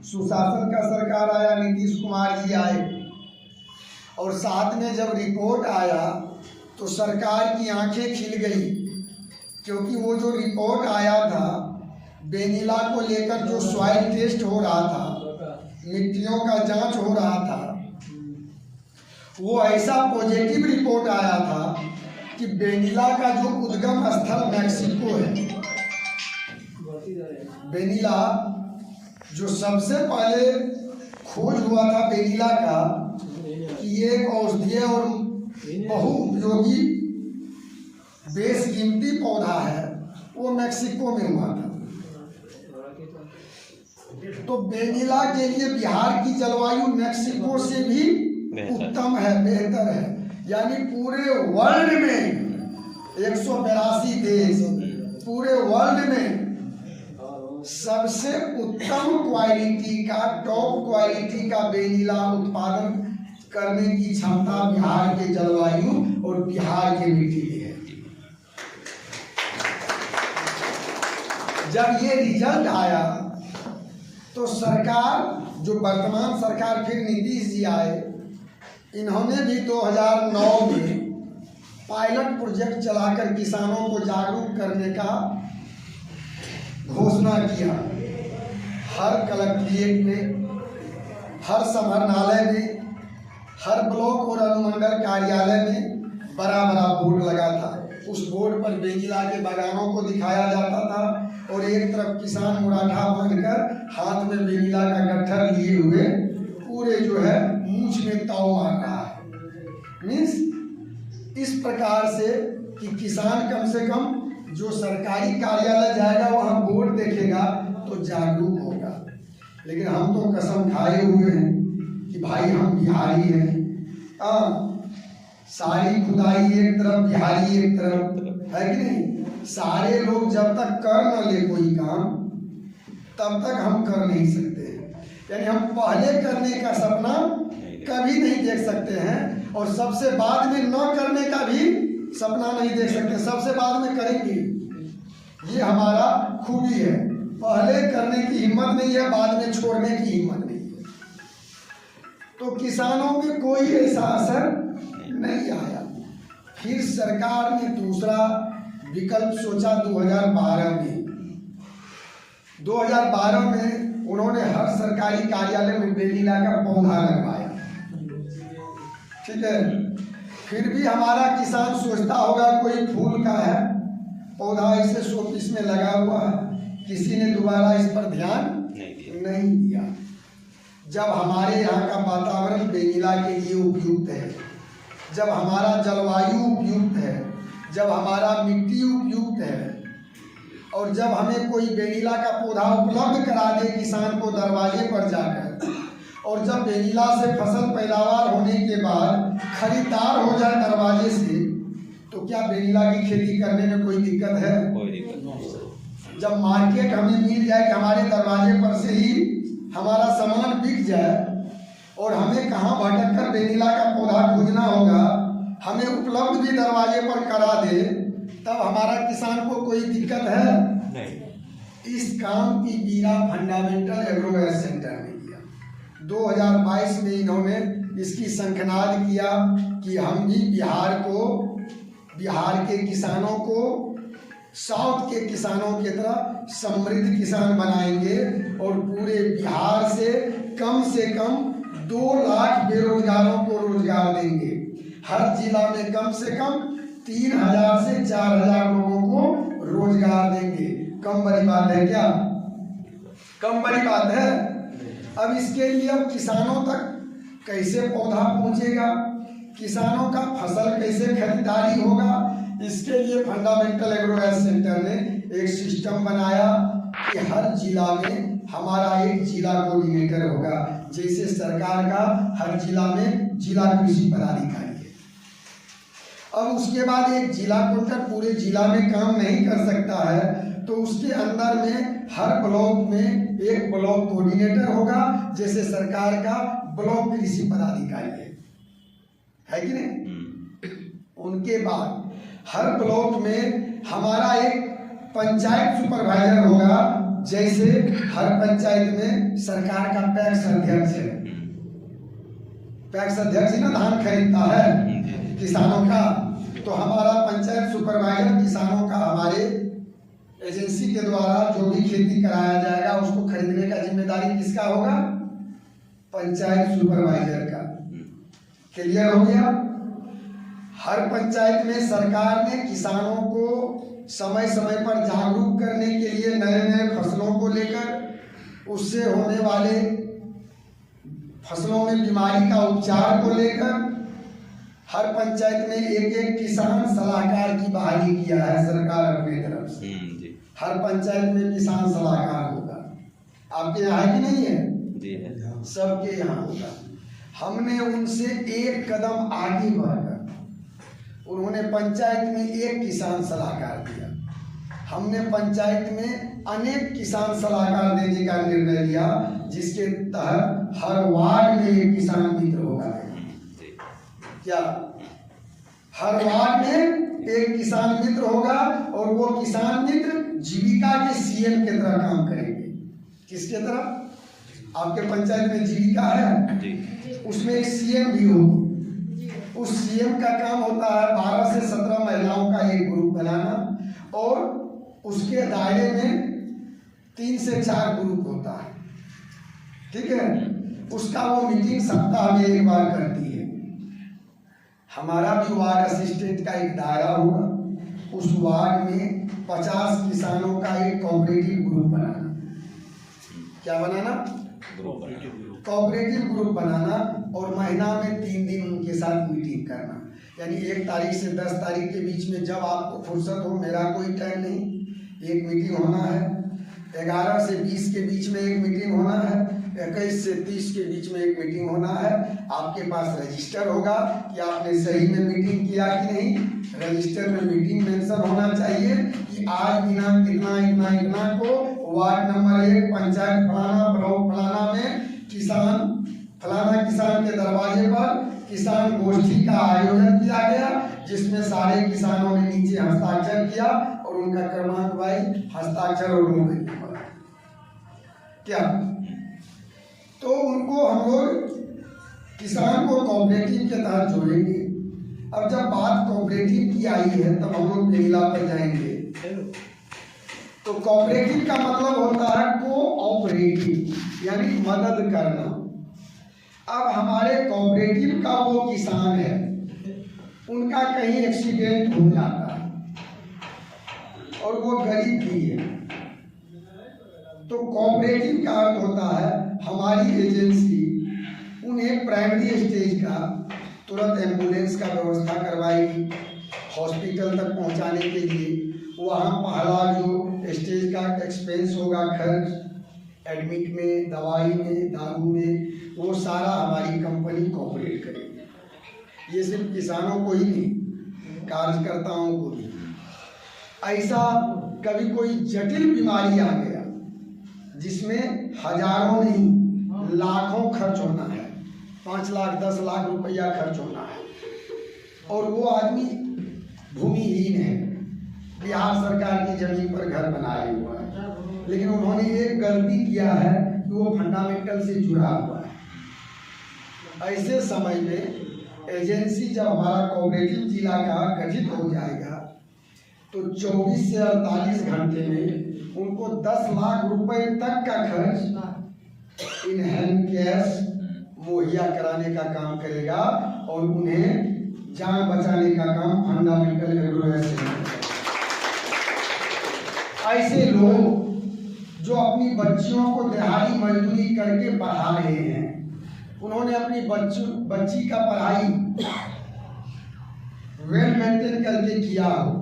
सुशासन का सरकार आया, नीतीश कुमार जी आए, और साथ में जब रिपोर्ट आया तो सरकार की आंखें खिल गई, क्योंकि वो जो रिपोर्ट आया था वेनिला को लेकर, जो सॉइल टेस्ट हो रहा था, मिट्टियों का जांच हो रहा था, वो ऐसा पॉजिटिव रिपोर्ट आया था कि वेनिला का जो उद्गम स्थल मैक्सिको है, वेनिला जो सबसे पहले खोज हुआ था वेनिला का कि ये एक औषधीय और बहुउपयोगी बेशकीमती पौधा है, वो मैक्सिको में हुआ था। तो वेनिला के लिए बिहार की जलवायु मैक्सिको से भी उत्तम है, बेहतर है। यानी पूरे वर्ल्ड में 182 देश, पूरे वर्ल्ड में सबसे उत्तम क्वालिटी का, टॉप क्वालिटी का वेनिला उत्पादन करने की क्षमता बिहार के जलवायु और बिहार के मिट्टी की है। जब ये रिजल्ट आया तो सरकार, जो वर्तमान सरकार, फिर नीतीश जी आए, इन्होंने भी 2009 में पायलट प्रोजेक्ट चलाकर किसानों को जागरूक करने का घोषणा किया। हर कलेक्ट्रेट में, हर समाहरणालय में, हर ब्लॉक और अनुमंडल कार्यालय में बड़ा बड़ा बोर्ड लगा था। उस बोर्ड पर वेनिला के बागानों को दिखाया जाता था और एक तरफ किसान मुराठा बनकर हाथ में वेनिला का गट्ठर लिए हुए पूरे जो है मूंछ में ताव मार रहा है। मीन्स इस प्रकार से कि किसान कम से कम जो सरकारी कार्यालय जाएगा वहाँ बोर्ड देखेगा तो जागरूक होगा। लेकिन हम तो कसम खाए हुए हैं कि भाई हम बिहारी हैं, सारी खुदाई एक तरफ, बिहारी एक तरफ, है कि नहीं। सारे लोग जब तक कर न ले कोई काम तब तक हम कर नहीं सकते हैं। यानी हम पहले करने का सपना कभी नहीं देख सकते हैं और सबसे बाद में न करने का भी सपना नहीं देख सकते, सबसे बाद में करेंगे। ये हमारा खूबी है, पहले करने की हिम्मत नहीं है, बाद में छोड़ने की हिम्मत नहीं है। तो किसानों में कोई ऐसा असर नहीं आया। फिर सरकार ने दूसरा विकल्प सोचा 2012 में। 2012 में उन्होंने हर सरकारी कार्यालय में वेनिला का पौधा लगवाया, ठीक है। फिर भी हमारा किसान सोचता होगा कोई फूल का है पौधा ऐसे शोपीस में लगा हुआ है, किसी ने दोबारा इस पर ध्यान नहीं दिया। जब हमारे यहाँ का वातावरण वेनिला के लिए उपयुक्त है, जब हमारा जलवायु उपयुक्त है, जब हमारा मिट्टी उपयुक्त है, और जब हमें कोई वेनिला का पौधा उपलब्ध करा दे किसान को दरवाजे पर जाकर, और जब वेनिला से फसल पैदावार होने के बाद खरीदार हो जाए दरवाजे से, तो क्या वेनिला की खेती करने में कोई दिक्कत है? कोई दिक्कत नहीं। जब मार्केट हमें मिल जाए कि हमारे दरवाजे पर से ही हमारा सामान बिक जाए और हमें कहाँ भटक कर वेनिला का पौधा खोजना होगा, हमें उपलब्ध भी दरवाजे पर करा दे, तब हमारा किसान को कोई दिक्कत है? नहीं। इस काम की बीड़ा फंडामेंटल एग्रोवेयर सेंटर ने किया। 2022 में इन्होंने इसकी शंखनाद किया कि हम भी बिहार के किसानों को साउथ के किसानों की तरह समृद्ध किसान बनाएंगे और पूरे बिहार से कम 2 लाख बेरोजगारों को रोजगार देंगे। हर जिला में कम से कम 3000 से 4000 लोगों को रोजगार देंगे। कम बड़ी बात है क्या? कम बड़ी बात है। अब इसके लिए अब किसानों तक कैसे पौधा पहुंचेगा, किसानों का फसल कैसे खरीदारी होगा, इसके लिए फंडामेंटल एग्रोवेयर सेंटर ने एक सिस्टम बनाया कि हर जिला में हमारा एक जिला कोऑर्डिनेटर होगा। जैसे सरकार का हर जिला में जिला कृषि पदाधिकारी है। अब उसके बाद एक जिला कोऑर्डिनेटर पूरे जिला में काम नहीं कर सकता है, तो उसके अंदर में हर ब्लॉक में एक ब्लॉक कोऑर्डिनेटर होगा, जैसे सरकार का ब्लॉक कृषि पदाधिकारी है कि नहीं। उनके बाद हर ब्लॉक में हमारा एक पंचायत सुपरवाइजर होगा, जैसे हर पंचायत में सरकार का पैक्स अध्यक्ष है, पैक्स अध्यक्ष ना धान खरीदता है किसानों का, तो हमारा पंचायत सुपरवाइजर किसानों का हमारे एजेंसी के द्वारा जो भी खेती कराया जाएगा उसको खरीदने का जिम्मेदारी किसका होगा? पंचायत सुपरवाइजर का। क्लियर हो गया? हर पंचायत में सरकार ने किसानों को समय समय पर जागरूक करने के लिए नए नए फसलों को लेकर, उससे होने वाले फसलों में बीमारी का उपचार को लेकर हर पंचायत में एक एक किसान सलाहकार की बहाली किया है सरकार अपनी तरफ से। हर पंचायत में किसान सलाहकार होगा। आपके यहाँ है कि नहीं है? जी है। सबके यहाँ होगा। हमने उनसे एक कदम आगे बढ़कर उन्होंने पंचायत में एक किसान सलाहकार दिया, हमने पंचायत में अनेक किसान सलाहकार देने का निर्णय लिया, जिसके तहत हर वार्ड में एक किसान मित्र होगा। क्या हर वार्ड में एक किसान मित्र होगा? और वो किसान मित्र जीविका के सीएम की तरह काम करेंगे। किसके तरह? आपके पंचायत में जीविका है, उसमें एक सीएम भी होगी। उस सीएम का काम होता है 12 से 17 महिलाओं का एक ग्रुप बनाना, और उसके दायरे में 3 से 4 ग्रुप होता है। ठीक है, उसका वो मीटिंग सप्ताह में एक बार करती है। हमारा भी वार्ड असिस्टेंट का एक दायरा होगा, उस वार्ड में 50 किसानों का एक कोऑपरेटिव ग्रुप बनाना। क्या बनाना? कोऑपरेटिव ग्रुप बनाना, और महीना में 3 दिन उनके साथ मीटिंग करना। यानी 1 तारीख से 10 तारीख के बीच में जब आपको फुर्सत हो, मेरा कोई टाइम नहीं, एक मीटिंग होना है। 11 से 20 के बीच में एक मीटिंग होना है। 21 से 30 के बीच में एक मीटिंग होना है। आपके पास रजिस्टर होगा कि आपने सही में मीटिंग किया कि नहीं। रजिस्टर में मीटिंग मेंशन होना चाहिए कि आज दिनांक इतना इतना इतना को वार्ड नंबर 1 पंचायत फलाना ब्लॉक फलाना में फलाना किसान के दरवाजे पर किसान गोष्ठी का आयोजन किया गया, जिसमें सारे किसानों ने नीचे हस्ताक्षर किया और उनका क्रमांक वाइज हस्ताक्षर और मोबाइल नंबर। क्या तो उनको हम लोग किसान को कोऑपरेटिव के तहत जोड़ेंगे। अब जब बात कोऑपरेटिव की आई है तब हम लोग महिला पर जाएंगे। तो कोऑपरेटिव का मतलब होता है कोऑपरेटिव, यानी मदद करना। अब हमारे कोऑपरेटिव का वो किसान है, उनका कहीं एक्सीडेंट हो जाता है और वो गरीब भी है, तो कोऑपरेटिव का अर्थ होता है हमारी एजेंसी उन्हें प्राइमरी स्टेज का तुरंत एम्बुलेंस का व्यवस्था करवाएगी हॉस्पिटल तक पहुंचाने के लिए। वहाँ पहला जो स्टेज का एक्सपेंस होगा, खर्च एडमिट में, दवाई में, दारू में, वो सारा हमारी कंपनी कोऑपरेट करेगी। ये सिर्फ किसानों को ही नहीं, कार्यकर्ताओं को भी। ऐसा कभी कोई जटिल बीमारी आ गया जिसमें हजारों नहीं लाखों खर्च होना है, 5 लाख 10 लाख रुपया खर्च होना है, और वो आदमी भूमिहीन है, बिहार सरकार की जमीन पर घर बनाए हुआ है, लेकिन उन्होंने एक गलती किया है कि वो फंडामेंटल से जुड़ा हुआ है। ऐसे समय में एजेंसी जब हमारा कोऑपरेटिव जिला का गठित हो जाएगा तो 24 से 48 घंटे में उनको 10 लाख रुपए तक का खर्च इन हैंड कैश मुहैया कराने का काम करेगा, और उन्हें जान बचाने का काम फंडामेंटल एग्रो से करेगा। ऐसे लोग जो अपनी बच्चियों को दिहाड़ी मजदूरी करके पढ़ा रहे हैं, उन्होंने अपनी बच्ची का पढ़ाई वेल मेंटेन करके किया हो,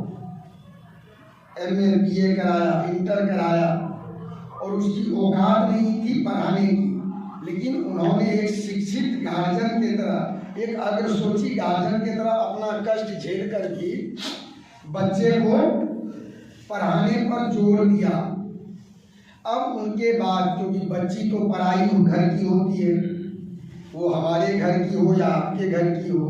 MA BA कराया, इंटर कराया, और उसकी औकात नहीं थी पढ़ाने की, लेकिन उन्होंने एक शिक्षित गार्जियन की तरह, एक अग्रसोची गार्जियन की तरह अपना कष्ट झेल कर भी बच्चे को पढ़ाने पर जोर दिया। अब उनके बाद, क्योंकि बच्ची तो पढ़ाई घर की होती है, वो हमारे घर की हो या आपके घर की हो,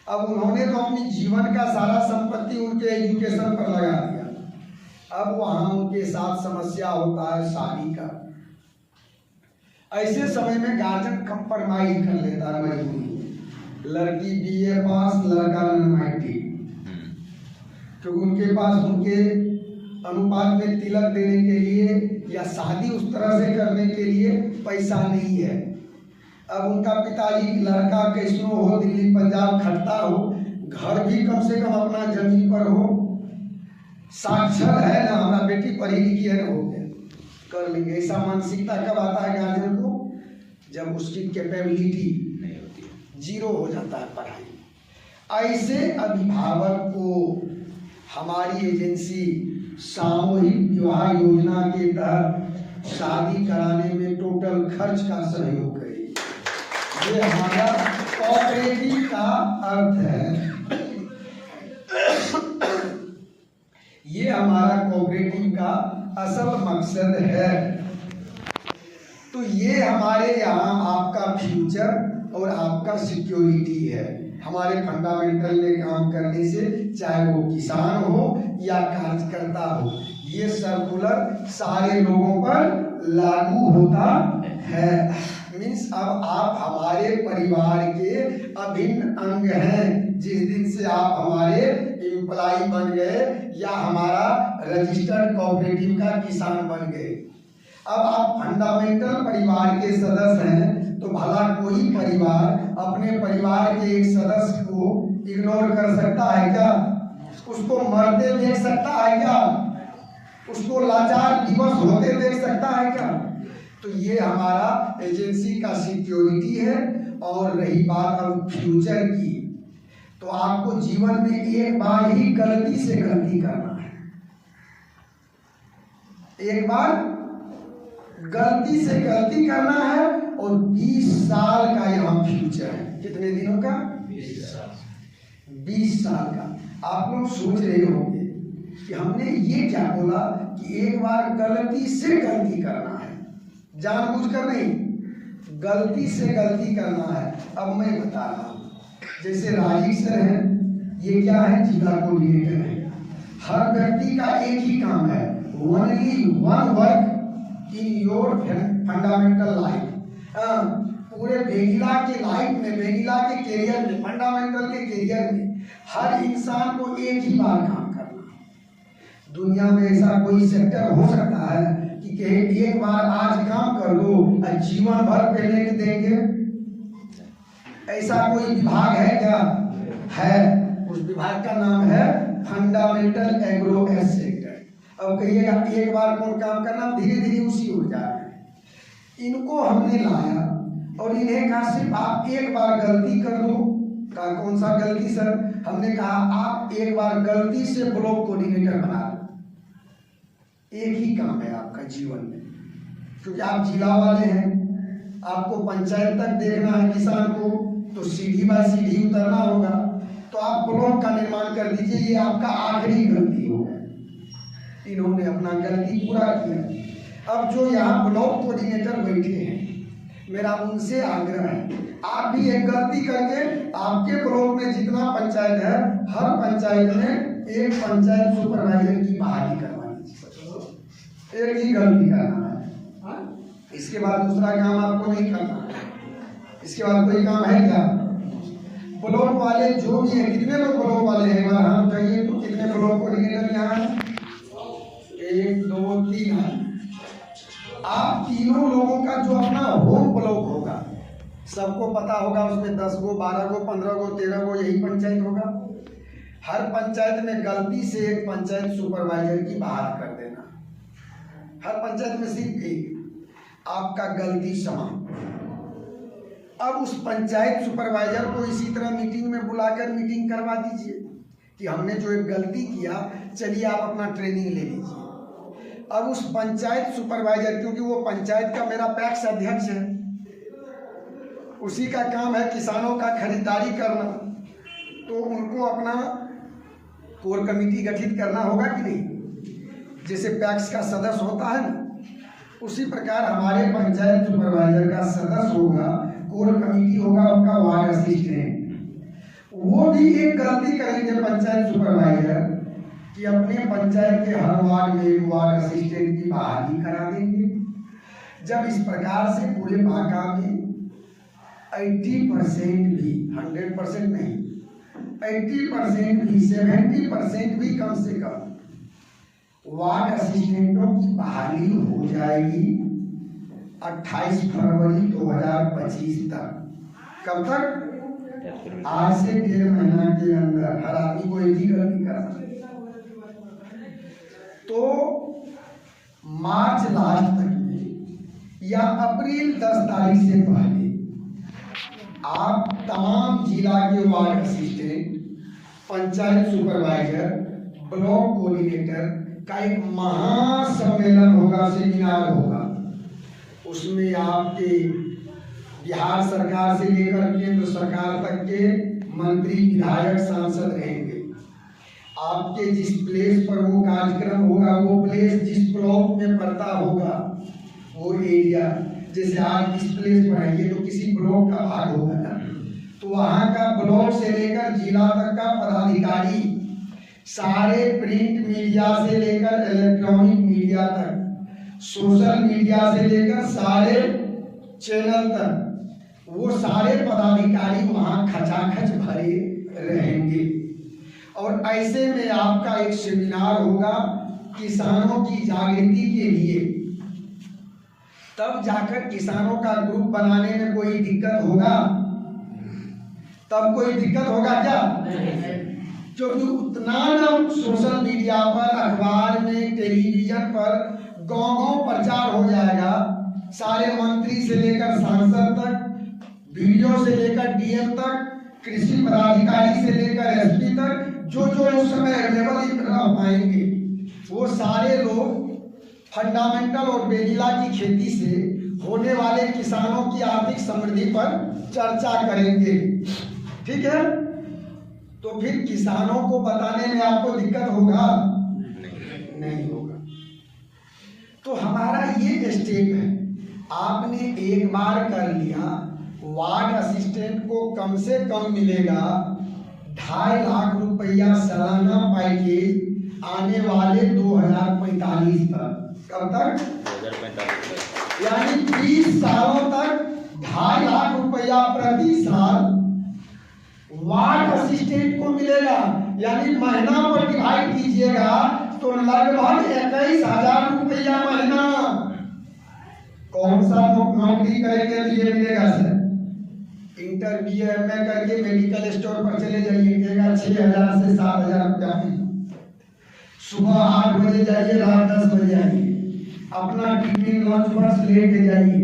अब उन्होंने तो अपनी जीवन का सारा संपत्ति उनके एजुकेशन पर लगा दिया। अब वहां उनके साथ समस्या होता है शादी का। ऐसे समय में गार्जियन कंप्रोमाइज कर लेता है मजबूरी, लड़की BA पास, लड़का मैट्रिक, क्योंकि उनके पास उनके अनुपात में तिलक देने के लिए या शादी उस तरह से करने के लिए पैसा नहीं है। अब उनका पिताजी लड़का कैसनो हो, दिल्ली पंजाब खटता हो, घर भी कम से कम अपना जमीन पर हो, साक्षर है ना, हमारा बेटी पढ़ी लिखी है ना, हो गया कर लेंगे। ऐसा मानसिकता कब आता है गार्जियन को? जब उसकी कैपेबिलिटी नहीं होती है, जीरो हो जाता है पढ़ाई। ऐसे अभिभावक को हमारी एजेंसी सामूहिक विवाह योजना के तहत शादी कराने में टोटल खर्च का सहयोग करेगी। ये हमारा कोऑपरेटिव का अर्थ है, ये हमारा कोऑपरेटिव का असल मकसद है। तो ये हमारे यहाँ आपका फ्यूचर और आपका सिक्योरिटी है। हमारे फंडामेंटल में काम करने से, चाहे वो किसान हो या कार्यकर्ता हो, ये सर्कुलर सारे लोगों पर लागू होता है। मीन्स अब आप हमारे परिवार के अभिन्न अंग हैं। जिस दिन से आप हमारे एम्प्लॉय बन गए या हमारा रजिस्टर्ड कोऑपरेटिव का किसान बन गए, अब आप फंडामेंटल परिवार के सदस्य हैं। तो भला कोई परिवार अपने परिवार के एक सदस्य को इग्नोर कर सकता है क्या? उसको मरते देख सकता है क्या? उसको लाचार दिवस होते देख सकता है क्या? तो ये हमारा एजेंसी का सिक्योरिटी है। और रही बात अब फ्यूचर की, तो आपको जीवन में एक बार ही गलती से गलती करना है। एक बार गलती से गलती करना है और 20 साल का यहाँ फ्यूचर है। कितने दिनों का? 20 साल का। आप लोग सोच रहे होंगे कि हमने ये क्या बोला कि एक बार गलती से गलती करना है, जानबूझकर नहीं, गलती से गलती करना है। अब मैं बता रहा हूँ, जैसे राजीव सर हैं, ये क्या है? जिला कोऑर्डिनेटर है। हर व्यक्ति का एक ही काम है, only one work in your fundamental life. पूरे वेनिला के लाइफ में, वेनिला के कैरियर में, फंडामेंटल के कैरियर में हर इंसान को एक ही बार काम करना है। दुनिया में ऐसा कोई सेक्टर हो सकता है कि एक बार आज काम कर लो और जीवन भर पेमेंट देंगे? ऐसा कोई विभाग है क्या? है। उस विभाग का नाम है फंडामेंटल एग्रो सेक्टर। अब कहिएगा एक बार कौन काम करना, धीरे धीरे उसी हो जा रहा है। इनको हमने लाया और इन्हें कहा सिर्फ आप एक बार गलती कर दो। कहा कौन सा गलती सर? हमने कहा आप एक बार गलती से ब्लॉक कोऑर्डिनेटर बना लो। एक ही काम है आपका जीवन में, क्योंकि आप जिला वाले हैं, आपको पंचायत तक देखना है किसान को, तो सीढ़ी बाय सीढ़ी उतरना होगा। तो आप ब्लॉक का निर्माण कर दीजिए, ये आपका आखिरी गलती होगा। इन्होंने अपना गलती पूरा किया। अब जो यहाँ ब्लॉक कोऑर्डिनेटर बैठे हैं, मेरा उनसे आग्रह है, आप भी एक गलती करके आपके ब्लॉक में जितना पंचायत है, हर पंचायत में एक पंचायत सुपरवाइजर की बहाली करवा दीजिए। एक ही गलती करना है, इसके बाद दूसरा काम आपको नहीं करना है। इसके बाद कोई काम है क्या? ब्लॉक वाले जो भी है, कितने लोग ब्लॉक वाले हैं? हम कहिए तो कितने ब्लॉक कोऑर्डिनेटर यहाँ हैं? 1 2 3 है। आप तीनों लोगों का जो अपना होम ब्लॉक होगा, सबको पता होगा, उसमें 10 गो 12 गो 15 गो 13 गो यही पंचायत होगा। हर पंचायत में गलती से एक पंचायत सुपरवाइजर की बहाल कर देना। हर पंचायत में सिर्फ एक, आपका गलती समान। अब उस पंचायत सुपरवाइजर को इसी तरह मीटिंग में बुलाकर मीटिंग करवा दीजिए कि हमने जो एक गलती किया, चलिए आप अपना ट्रेनिंग ले लीजिए। अब उस पंचायत सुपरवाइजर, क्योंकि वो पंचायत का मेरा पैक्स अध्यक्ष है, उसी का काम है किसानों का खरीदारी करना, तो उनको अपना कोर कमेटी गठित करना होगा कि नहीं? जैसे पैक्स का सदस्य होता है ना, उसी प्रकार हमारे पंचायत सुपरवाइजर का सदस्य होगा, कोर कमेटी होगा, उनका वार्ड असिस्टेंट। वो भी एक गलती करेंगे पंचायत सुपरवाइजर, कि अपने पंचायत के हर वार्ड में एक वार्ड असिस्टेंट की बहाली करा देंगे। जब इस प्रकार से पूरे बांका में 80% भी, 100% नहीं, 80% भी, 70% भी कम से कम वार्ड असिस्टेंटों की बहाली हो जाएगी 28 फरवरी 2025 तक। कब तक? आज से 1.5 महीना के अंदर हर आदमी को एक ही गलती कर सकता है। तो मार्च लास्ट तक में या अप्रैल 10 तारीख से पहले आप तमाम जिला के ward assistant, panchayat supervisor, block coordinator का एक महासम्मेलन होगा, सेमिनार होगा। उसमें आपके बिहार सरकार से लेकर केंद्र सरकार तक के मंत्री, विधायक, सांसद रहेंगे। आपके जिस प्लेस पर वो कार्यक्रम होगा, वो प्लेस जिस ब्लॉक में पड़ता होगा, वो एरिया, जैसे आज इस प्लेस पर है, ये तो किसी ब्लॉक का भाग होगा ना, तो वहाँ का ब्लॉक से लेकर जिला तक का पदाधिकारी, सारे प्रिंट मीडिया से लेकर इलेक्ट्रॉनिक मीडिया तक, सोशल मीडिया से लेकर सारे चैनल तक, वो सारे पदाधिकारी वहाँ खचाखच भरे रहेंगे। और ऐसे में आपका एक सेमिनार होगा किसानों की जागृति के लिए। तब जाकर किसानों का ग्रुप बनाने में कोई दिक्कत होगा? तब कोई दिक्कत होगा क्या? क्योंकि उतना ना सोशल मीडिया पर, अखबार में, टेलीविजन पर गांव-गांव प्रचार हो जाएगा। सारे मंत्री से लेकर सांसद तक, वीडियो से लेकर डीएम तक, कृषि पदाधिकारी से लेकर एसपी तक, जो उस समय अवेलेबल रह पाएंगे, वो सारे लोग फंडामेंटल और बेनीला की खेती से होने वाले किसानों की आर्थिक समृद्धि पर चर्चा करेंगे। ठीक है? तो फिर किसानों को बताने में आपको दिक्कत होगा? नहीं होगा। तो हमारा ये स्टेप है, आपने एक बार कर लिया, वार्ड असिस्टेंट को कम से कम मिलेगा 2.5 लाख रुपया सालाना पैकेज आने वाले 2045 तक। कब तक? 2045। यानी 20 सालों तक 2.5 लाख रुपया प्रति साल वार्ड असिस्टेंट को मिलेगा। यानी महीना पर डिवाइड कीजिएगा तो लगभग 21,000 रुपया महीना। कौन सा नौकरी करेंगे तो ये मिलेगा सर? इंटर BA करके मेडिकल स्टोर पर चले जाइए, 6,000 से 7,000 रुपया महीना। सुबह 8 बजे जाइए, रात 10 बजे आइए, अपना टिफिन लंच बॉक्स लेके जाइए।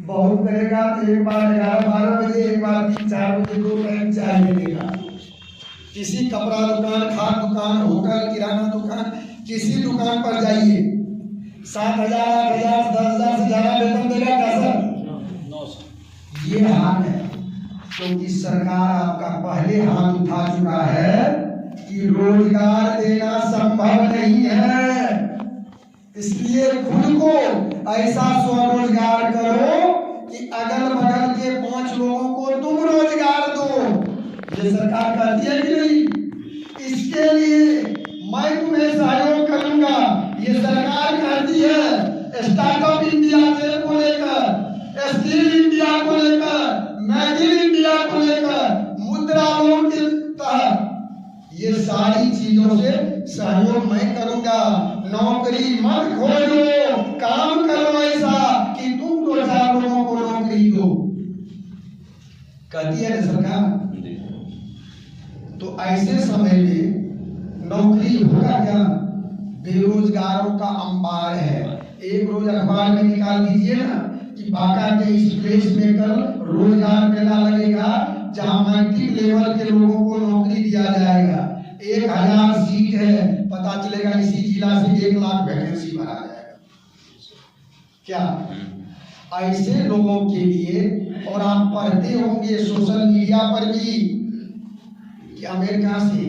बहुत करेगा तो एक बार 11-12 बजे, एक बार 3-4 बजे 2 टाइम चाय मिलेगा। किसी कपड़ा दुकान, खाद दुकान, होटल, किराना दुकान, किसी दुकान पर जाइए, 7,000, 8,000, 10,000 से ज्यादा वेतन देगा क्या सर? ये हाल है। क्योंकि सरकार आपका पहले हाथ उठा चुका है कि रोजगार देना संभव नहीं है, इसलिए खुद को ऐसा स्वरोजगार करो कि अगल बगल के 5 लोगों को तुम रोजगार दो। ये सरकार कहती है कि नहीं? इसके लिए मैं तुम्हें सहयोग करूंगा। ये सरकार कहती है स्टार्टअप इंडिया को लेकर, स्किल इंडिया को लेकर, मेक इन इंडिया को लेकर, मुद्रा लोन के तहत, ये सारी चीजों से सहयोग मैं करूंगा। नौकरी मत खोलो, काम करो ऐसा कि तुम 2-4 लोगों को नौकरी दो, कहती है सरकार। तो ऐसे समय में नौकरी होगा क्या? बेरोजगारों का अंबार है। एक रोज अखबार में निकाल दीजिए ना कि बांका के इस प्लेस में कल रोजगार मेला लगेगा, जहां मैट्रिक लेवल के लोगों को नौकरी दिया जाएगा। 1,000 सीट है, पता चलेगा इसी जिला से 1 लाख वैकेंसी भरा जाएगा। क्या ऐसे लोगों के लिए? और आप पढ़ते होंगे सोशल मीडिया पर भी कि अमेरिका से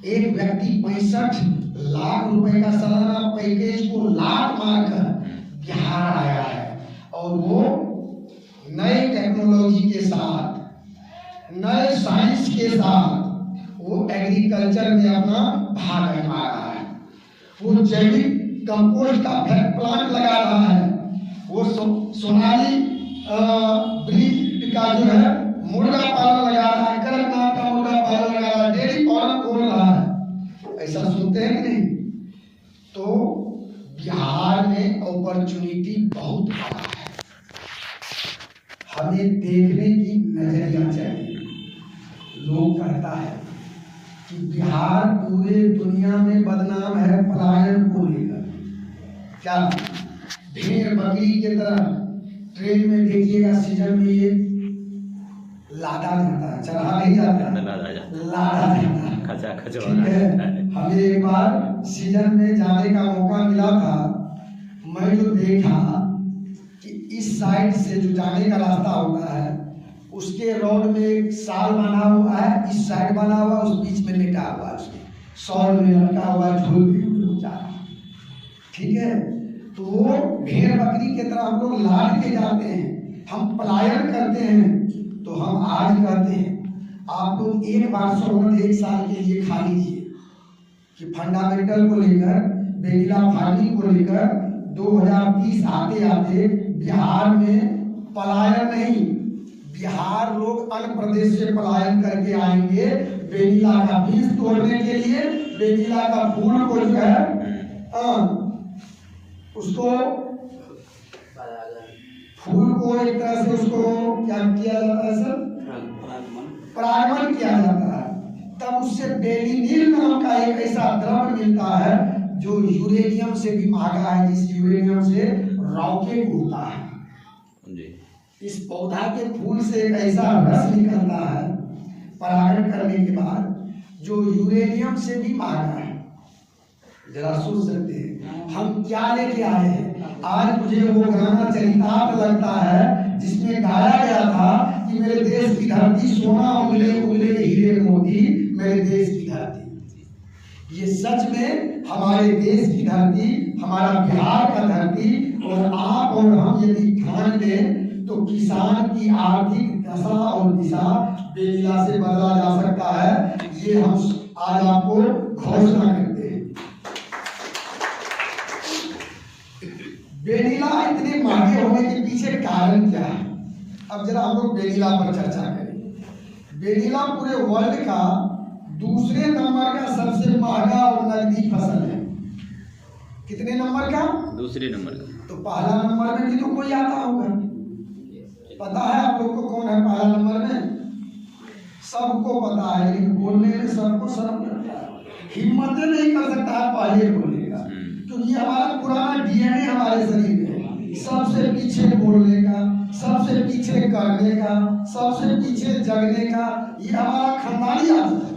एक व्यक्ति 65 लाख रुपए का सालाना पैकेज को लात मारकर बिहार आया है, और वो नए टेक्नोलॉजी के साथ, नए साइंस के साथ वो एग्रीकल्चर में अपना भाग जमा रहा है, वो जैविक कंपोस्ट का प्लांट लगा रहा है, वो सोनाली ब्रीड का जो है मुर्गा पालन लगा रहा है, कड़कनाथ का मुर्गा पालन लगा रहा है, डेयरी फार्म खोल रहा है। ऐसा सुनते हैं कि नहीं? तो बिहार में अपॉर्चुनिटी बहुत बड़ा है, हमें देखने की नजरिया चाहिए। लोग कहता है कि बिहार पूरे दुनिया में बदनाम है पलायन को लेकर। क्या भेड़ बकरी की तरह ट्रेन में देखिएगा सीजन में ये लादा जाता है, चढ़ा नहीं जाता है, लादा जाता है। ठीक है, हमें एक बार सीजन में जाने का मौका मिला था। मैं जो देखा कि इस साइड से जो जाने का रास्ता होता है उसके रोड में एक साल बना हुआ है, इस साइड बना हुआ, उस बीच में लेटा हुआ है, उसमें सौर में लटका हुआ है, झूल जा रहा है। ठीक है, तो भेड़ बकरी की तरह हम लोग लाद के जाते हैं, हम पलायन करते हैं। तो हम आज कहते हैं आप लोग एक बार सोच एक साल के लिए खा लीजिए कि फंडामेंटल को लेकर, वेनिला फार्मिंग को लेकर 2030 आते आते बिहार में पलायन नहीं, बिहार लोग अन्य प्रदेश से पलायन करके आएंगे वेनिला का बीज तोड़ने के लिए, वेनिला का फूल को जो है उसको फूल को एक तरह से उसको क्या किया जाता है सर, परागमन किया जाता है। तब उससे बेलिनिल नाम का एक ऐसा द्रव्य मिलता है जो यूरेनियम से भी महंगा है, जिस यूरेनियम से रॉकेट उड़ता है। इस पौधा के फूल से एक ऐसा रस निकलता है परागण करने के बाद जो यूरेनियम से भी महंगा है। जरा सोच सकते हैं हम क्या लेके आए हैं। आज मुझे वो गाना चरितार्थ लगता है जिसमें गाया गया था कि मेरे देश की धरती सोना उगले उगले हीरे मोती, मेरे देश की धरती। ये सच में हमारे देश की धरती, हमारा बिहार का धरती, और आप और हम यदि ध्यान दें तो किसान की आर्थिक दशा और दिशा वेनिला से बदला जा सकता है। ये हम आज आपको घोषणा करते हैं। वेनिला इतने महंगे होने के पीछे कारण क्या है? अब जरा हम लोग वेनिला पर चर्चा करें। वेनिला पूरे वर्ल्ड का दूसरे नंबर का सबसे महंगा और नकदी फसल है। कितने नंबर का? दूसरे नंबर का। तो पहला नंबर में भी तो कोई आता होगा, पता है आप लोग को कौन है पहला नंबर में? सबको पता है, लेकिन बोलने में सबको शर्म लगता है, हिम्मत नहीं कर सकता है पहले बोलने का, क्योंकि हमारा पुराना डीएनए हमारे शरीर में है, सबसे पीछे बोलने का, सबसे पीछे करने का, सबसे पीछे जगने का, ये हमारा खानदानी आदत है।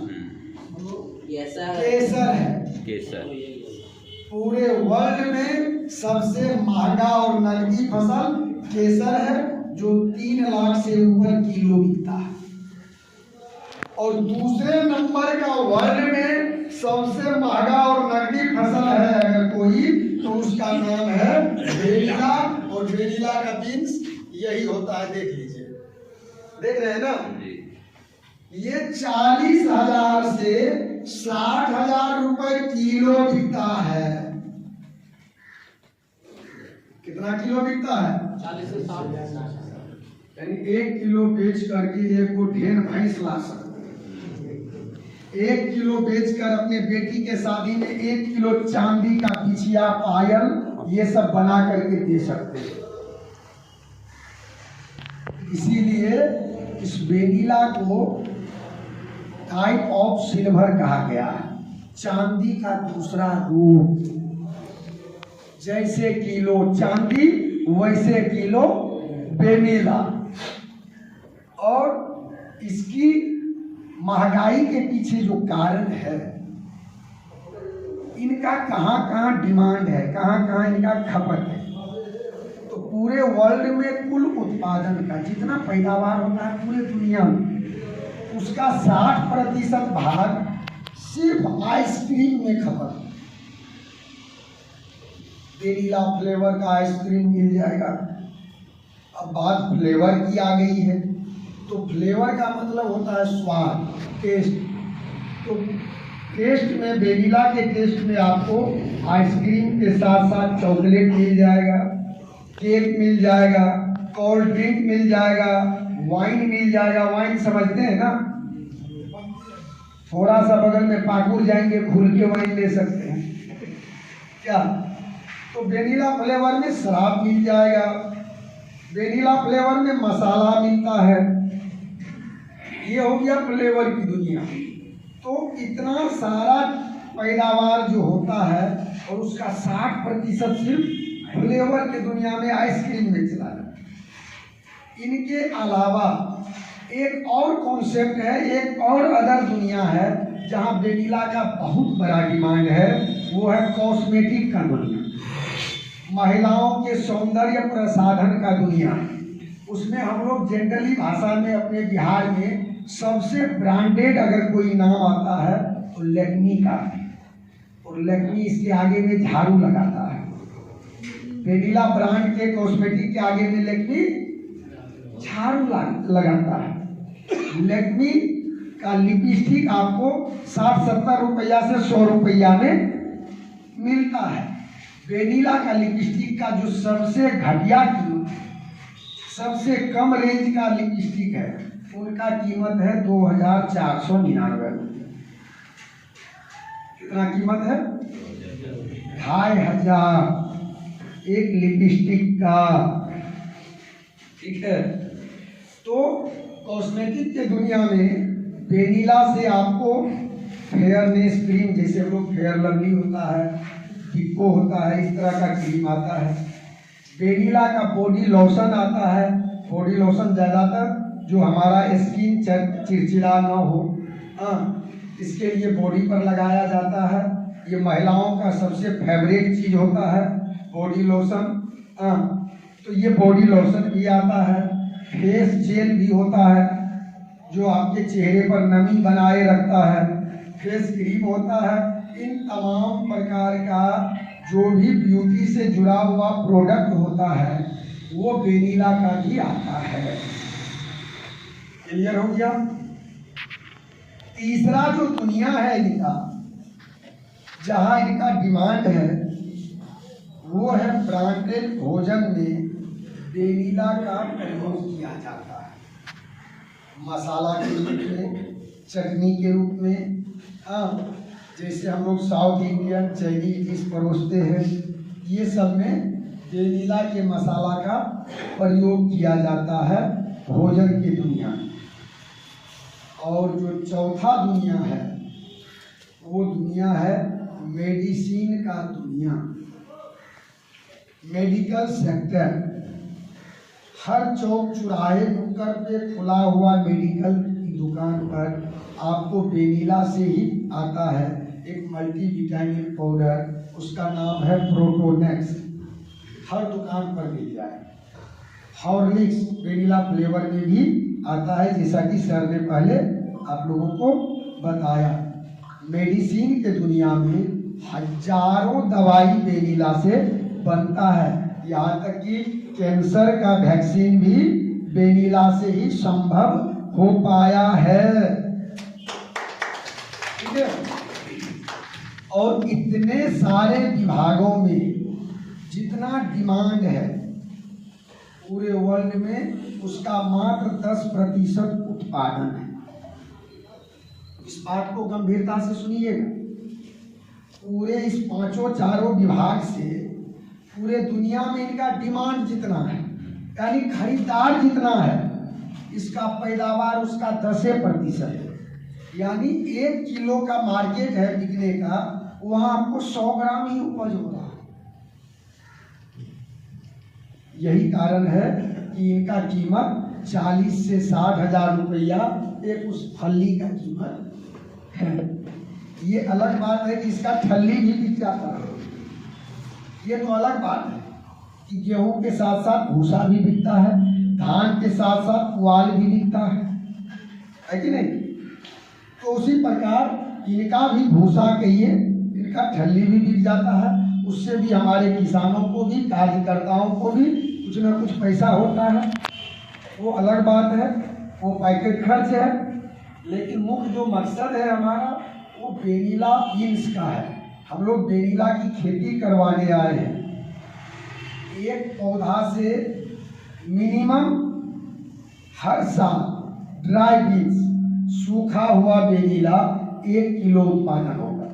केसर है, केसर पूरे वर्ल्ड में सबसे महंगा और नकदी फसल केसर है, जो 3 लाख से ऊपर किलो बिकता है। और दूसरे नंबर का वर्ल्ड में सबसे महंगा और नकदी फसल है अगर कोई, तो उसका नाम है वेनिला। और वेनिला का बीन्स यही होता है, देख लीजिए, देख रहे हैं ना, ये 40,000 से 60,000 रुपए किलो बिकता है। कितना किलो बिकता है? 40 से 60। यानी 1 किलो बेच करके एक को ढेर भैंस ला सकते हैं। 1 किलो बेचकर अपने बेटी के शादी में 1 किलो चांदी का बिछिया, पायल, ये सब बना करके दे सकते हैं। इसीलिए इस वेनिला को टाइप ऑफ सिल्वर कहा गया है, चांदी का दूसरा रूप। जैसे किलो चांदी वैसे किलो वेनिला। और इसकी महंगाई के पीछे जो कारण है, इनका कहाँ कहाँ डिमांड है, कहाँ कहाँ इनका खपत है। तो पूरे वर्ल्ड में कुल उत्पादन का जितना पैदावार होता है पूरे दुनिया में, उसका 60% भाग सिर्फ आइसक्रीम में खपत है। वेनिला फ्लेवर का आइसक्रीम मिल जाएगा। अब बात फ्लेवर की आ गई है, तो फ्लेवर का मतलब होता है स्वाद, टेस्ट। तो टेस्ट में, वेनिला के टेस्ट में आपको आइसक्रीम के साथ साथ चॉकलेट मिल जाएगा, केक मिल जाएगा, कोल्ड ड्रिंक मिल जाएगा, वाइन मिल जाएगा। वाइन समझते हैं ना, थोड़ा सा बगल में पाकुर जाएंगे, खुल के वाइन ले सकते हैं क्या। तो वेनिला फ्लेवर में शराब मिल जाएगा, वेनिला फ्लेवर में मसाला मिलता है। ये हो गया फ्लेवर की दुनिया। तो इतना सारा पैदावार जो होता है और उसका 60% सिर्फ फ्लेवर की दुनिया में आइसक्रीम में चला जाता है। इनके अलावा एक और कॉन्सेप्ट है, एक और अदर दुनिया है जहाँ वेनिला का बहुत बड़ा डिमांड है, वो है कॉस्मेटिक का दुनिया, महिलाओं के सौंदर्य प्रसाधन का दुनिया। उसमें हम लोग जनरली भाषा में अपने बिहार में सबसे ब्रांडेड अगर कोई नाम आता है तो लैक्मी का, और लैक्मी इसके आगे में झाड़ू लगाता है। वेनिला ब्रांड के कॉस्मेटिक के आगे में लैक्मी झाड़ू लगाता है। लैक्मी का लिपस्टिक आपको 60-70 रुपया से 100 रुपया में मिलता है। वेनिला का लिपस्टिक का जो सबसे घटिया कीमत, सबसे कम रेंज का लिपस्टिक है, उनका कीमत है 2499 रुपये। कितना कीमत है? 2500 एक लिपस्टिक का। ठीक है। तो कॉस्मेटिक के दुनिया में वेनिला से आपको फेयरनेस क्रीम, जैसे वो फेयर लवली होता है, टिक्को होता है, इस तरह का क्रीम आता है। वेनिला का बॉडी लोशन आता है। बॉडी लोशन ज़्यादातर जो हमारा स्किन चिड़चिड़ा ना हो, इसके लिए बॉडी पर लगाया जाता है। ये महिलाओं का सबसे फेवरेट चीज़ होता है बॉडी लोशन। तो ये बॉडी लोशन भी आता है। फेस जेल भी होता है जो आपके चेहरे पर नमी बनाए रखता है। फेस क्रीम होता है। इन तमाम प्रकार का जो भी ब्यूटी से जुड़ा हुआ प्रोडक्ट होता है वो वेनिला का भी आता है। क्लियर हो गया? तीसरा जो दुनिया है इनका, जहां इनका डिमांड है, वो है ब्रांडेड भोजन में वेनिला का प्रयोग किया जाता है। मसाला के रूप में, चटनी के रूप में। जैसे हम लोग साउथ इंडियन चाइनीज डिश परोसते हैं, ये सब में वेनिला के मसाला का प्रयोग किया जाता है भोजन की दुनिया में। और जो चौथा दुनिया है वो दुनिया है मेडिसिन का दुनिया, मेडिकल सेक्टर। हर चौक चौराहे नुक्कड़ पे खुला हुआ मेडिकल की दुकान पर आपको वेनिला से ही आता है एक मल्टीविटामिन पाउडर, उसका नाम है प्रोटोनेक्स। हर दुकान पर मिल जाए। हॉर्लिक्स वेनिला फ्लेवर में भी आता है, जैसा कि सर ने पहले आप लोगों को बताया। मेडिसिन के दुनिया में हजारों दवाई वेनिला से बनता है। यहाँ तक कि कैंसर का वैक्सीन भी वेनिला से ही संभव हो पाया है। ठीक है। और इतने सारे विभागों में जितना डिमांड है पूरे वर्ल्ड में, उसका मात्र 10% उत्पादन है। इस बात को गंभीरता से सुनिएगा। पूरे इस पांचों चारों विभाग से पूरे दुनिया में इनका डिमांड जितना है, यानी खरीदार जितना है, इसका पैदावार उसका 10% है। यानी 1 किलो का मार्केट है बिकने का, वहां आपको 100 ग्राम ही उपज हो रहा है। यही कारण है कि इनका कीमत 40 से 60 हजार रुपया एक उस फली का कीमत है। ये अलग बात है कि इसका ठल्ली भी बिक जाता है, ये तो अलग बात है कि गेहूं के साथ साथ भूसा भी बिकता है, धान के साथ साथ पुआल भी बिकता है कि नहीं। तो उसी प्रकार इनका भी भूसा कहिए, इनका ठल्ली भी बिक जाता है। उससे भी हमारे किसानों को भी, कार्यकर्ताओं को भी कुछ ना कुछ पैसा होता है, वो अलग बात है, वो पैकेट खर्च है। लेकिन मुख्य जो मकसद है हमारा वो वेनिला बीन्स का है। हम लोग वेनिला की खेती करवाने आए हैं। एक पौधा से मिनिमम हर साल ड्राई बीन्स, सूखा हुआ वेनिला 1 किलो उत्पादन होगा,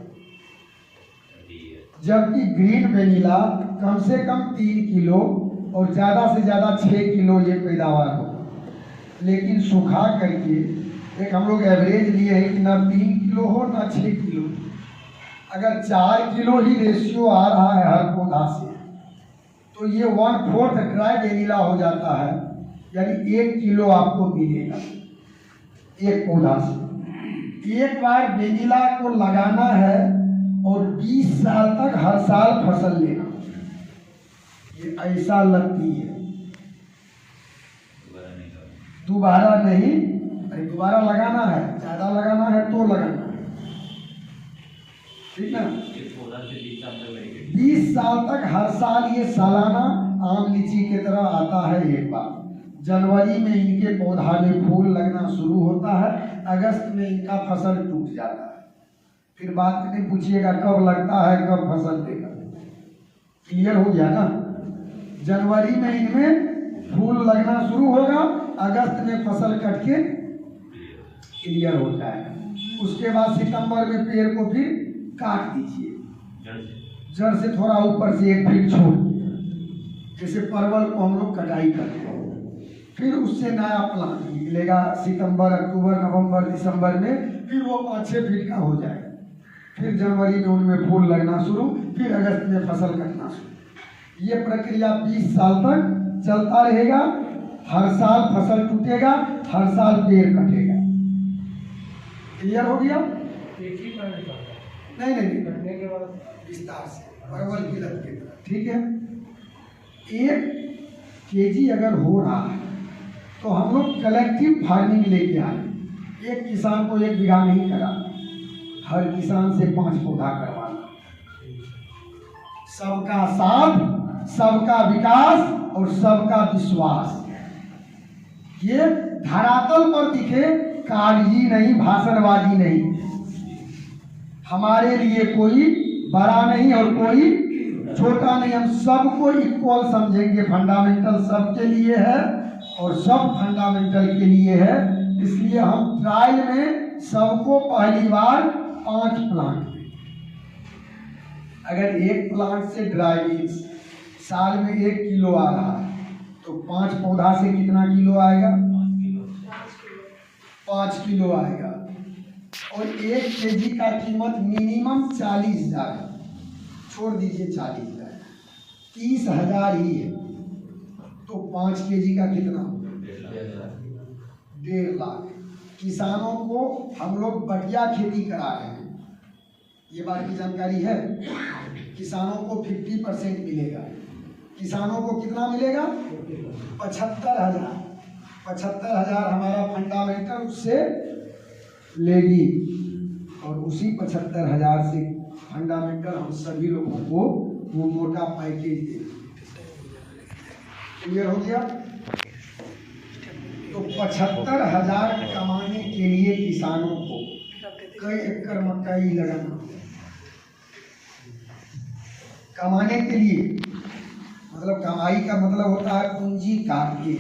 जबकि ग्रीन वेनिला कम से कम 3 किलो और ज़्यादा से ज़्यादा 6 किलो ये पैदावार होगा। लेकिन सूखा करके एक हम लोग एवरेज लिए हैं कि ना 3 किलो हो ना 6 किलो। अगर 4 किलो ही रेशियो आ रहा है हर पौधा से, तो ये 1/4 ड्राई वेनिला हो जाता है, यानी 1 किलो आपको मिलेगा एक पौधा से। एक बार वेनिला को लगाना है और 20 साल तक हर साल फसल लेना। ये ऐसा लगती है, दोबारा नहीं, दोबारा लगाना है, ज्यादा लगाना है तो लगाना है, ठीक ना। 20 साल तक हर साल ये सालाना आम लीची की तरह आता है। एक बार जनवरी में इनके पौधा में फूल लगना शुरू होता है, अगस्त में इनका फसल टूट जाता है। फिर बात नहीं पूछिएगा कब लगता है कब फसल देगा। क्लियर हो गया ना। जनवरी में इनमें फूल लगना शुरू होगा, अगस्त में फसल कट के क्लियर हो जाएगा। उसके बाद सितंबर में पेड़ को फिर काट दीजिए, जड़ से थोड़ा ऊपर से 1 फीट छोड़, जैसे परवल को हम लोग कटाई करते हैं। फिर उससे नया प्लांट निकलेगा सितंबर, अक्टूबर, नवंबर, दिसंबर में, फिर वो 5-6 फीट का हो जाएगा। फिर जनवरी में उनमें फूल लगना शुरू, फिर अगस्त में फसल कटना शुरू। ये प्रक्रिया 20 साल तक चलता रहेगा। हर साल फसल टूटेगा, हर साल पेड़ कटेगा। क्लियर हो गया। नहीं नहीं, कटने के बाद विस्तार से परवल की लत की तरह, ठीक है। 1 केजी अगर हो रहा है तो हम लोग कलेक्टिव फार्मिंग लेके आए। एक किसान को 1 बीघा नहीं करा, हर किसान से 5 पौधा करवाना। सबका साथ, सबका विकास और सबका विश्वास। ये धरातल पर दिखे, कागजी नहीं, भाषणबाजी नहीं। हमारे लिए कोई बड़ा नहीं और कोई छोटा नहीं, हम सबको इक्वल समझेंगे। फंडामेंटल सबके लिए है और सब फंडामेंटल के लिए है। इसलिए हम ट्रायल में सबको पहली बार 5 प्लांट में, अगर 1 प्लांट से ड्राई बीन्स साल में 1 किलो आ रहा है तो 5 पौधा से कितना किलो आएगा? 5 किलो आएगा। और 1 केजी का कीमत मिनिमम 40,000 है, छोड़ दीजिए 40,000, 30,000 ही है। तो 5 केजी का कितना? 1.5 लाख। किसानों को हम लोग बढ़िया खेती करा रहे हैं, ये बात की जानकारी है। किसानों को 50% मिलेगा। किसानों को कितना मिलेगा? 75,000। 75,000 हमारा फंडामेंटल उससे लेगी और उसी 75,000 से फंडामेंटल हम सभी लोगों को वो मोटा पैकेज देगी। क्लियर हो गया। तो 75,000 कमाने के लिए किसानों को कई एकड़ मकई लगाना, कमाने के लिए मतलब कमाई का मतलब होता है पूंजी काट के